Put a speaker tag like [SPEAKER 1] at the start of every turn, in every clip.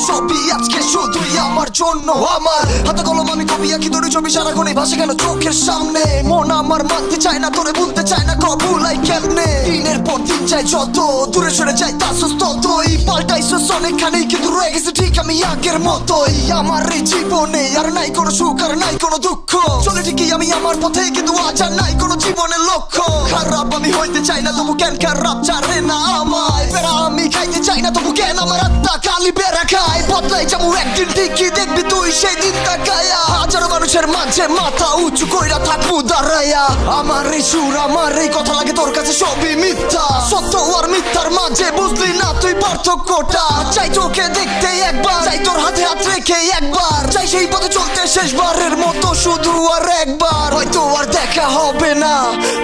[SPEAKER 1] সবই আজকে শুধুই আমার জন্য। আমার হাতে কলম, আমি কবি আঁকি তোর ছবি সারাক্ষণই ভাসে কেন চোখের সামনে। মন আমার মানতে চায় না, তোরে বলতে চায় না কবুলাই কেমনে। দিনের পর দিন চাই যত দূরে সরে যাই তাসস ততই পাল্টাইছস অনেকখানেই, কিন্তু রয়ে গেছে ঠিক আমি আগের মতোই। আমার এই জীবনে আর নাই কোনো সুখ আর নাই কোনো দুঃখ, চলে ঠিকই আমি আমার পথে কিন্তু আজ আর নাই কোনো জীবনের লক্ষ্য। খারাপ আমি হইতে চাই না তবু কেন খারাপ চারে না আমায়। বেড়া আমি খাইতে চাই না তবু কেন আমার আত্মা কালি বেড়া খায়। বদলাই যাবো একদিন ঠিকই দেখবি তুই সেই দিন তাকায়া। হাজারো মানুষের মাঝে মাথা উঁচু কইরা থাকবো দাঁড়ায়া। আমার এই সুর আমার এই কথা লাগে তোর কাছে সবই মিথ্যা, সত্য আর মিথ্যার মাঝে বুঝলি না তুই পার্থক্যটা। চাই তোকে দেখতে একবার, চাই তোর হাতে হাত রেখে একবার, চাই সেই পথে চলতে শেষবারের মতো শুধু আর একবার। হয়তো আর দেখা হবে না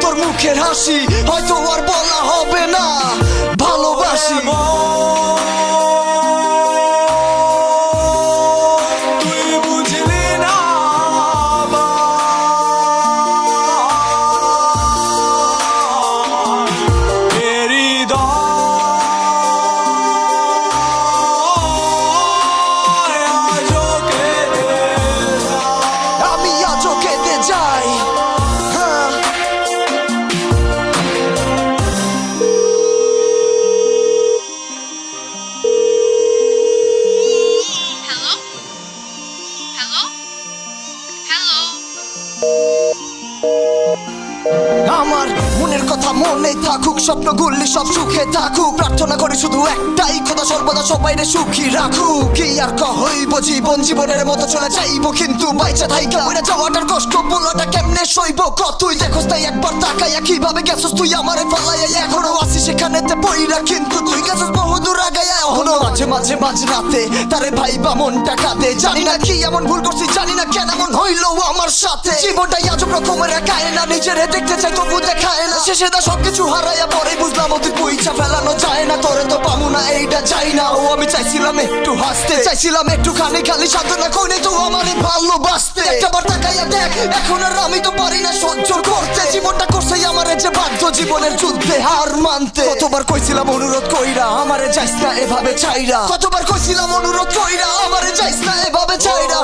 [SPEAKER 1] তোর মুখের হাসি, হয়তো আর বলা হবে না ভালোবাসি। আমার মনের কথা মনে থাকুক, স্বপ্নগুলি সব সুখে থাকুক। প্রার্থনা করি শুধু একটাই, খোদা সর্বদা সবাইরে সুখী রাখুক। কি আর হইব জীবন জীবনের মতো চলে যাইব, কিন্তু বাইচা থাইকা ওইটা যাওয়াটার কষ্ট বলাটা কেমনে সইব। তুই দেখোস তাই একবার তাকাইয়া কিভাবে গেছস তুই আমারে ফালাইয়া। এখনো আসি সেখানেতে পইরা কিন্তু তুই গেছস বহুদূর আগাইয়া। এখনো মাঝে মাঝে মাঝ রাতে তারে ভাইবা মনটা কাঁদে। জানি না কি এমন ভুল করছি, জানি না কেন এমন হইলো আমার সাথে। জীবনটাই আজব রকমের একায় না, নিজেরে দেখতে চাই তবু দেখায় না। শেষে দা সবকিছু হারাইয়া পরে বুঝলাম অতি পয়সা ফেলানো যায় না। তোরে তো পাবো না এইটা চাই না। ও আমি চাইছিলাম একটু হাসতে, চাইছিলাম একটু খানি খালি সাধনা কইনে তো আমারে ভালোবাসতে। একটাবার তাকাইয়া দেখ এখন আর আমি তো পারি না সহ্য করতে। জীবনটা করছে আমারে যে বাধ্য জীবনের যুদ্ধে হার মানতে। কতবার কইছিলাম অনুরোধ কইরা আমারে যাইস না এভাবে চাইরা, কতবার কইছিলাম অনুরোধ কইরা আমারে যাইস না এভাবে চাইরা।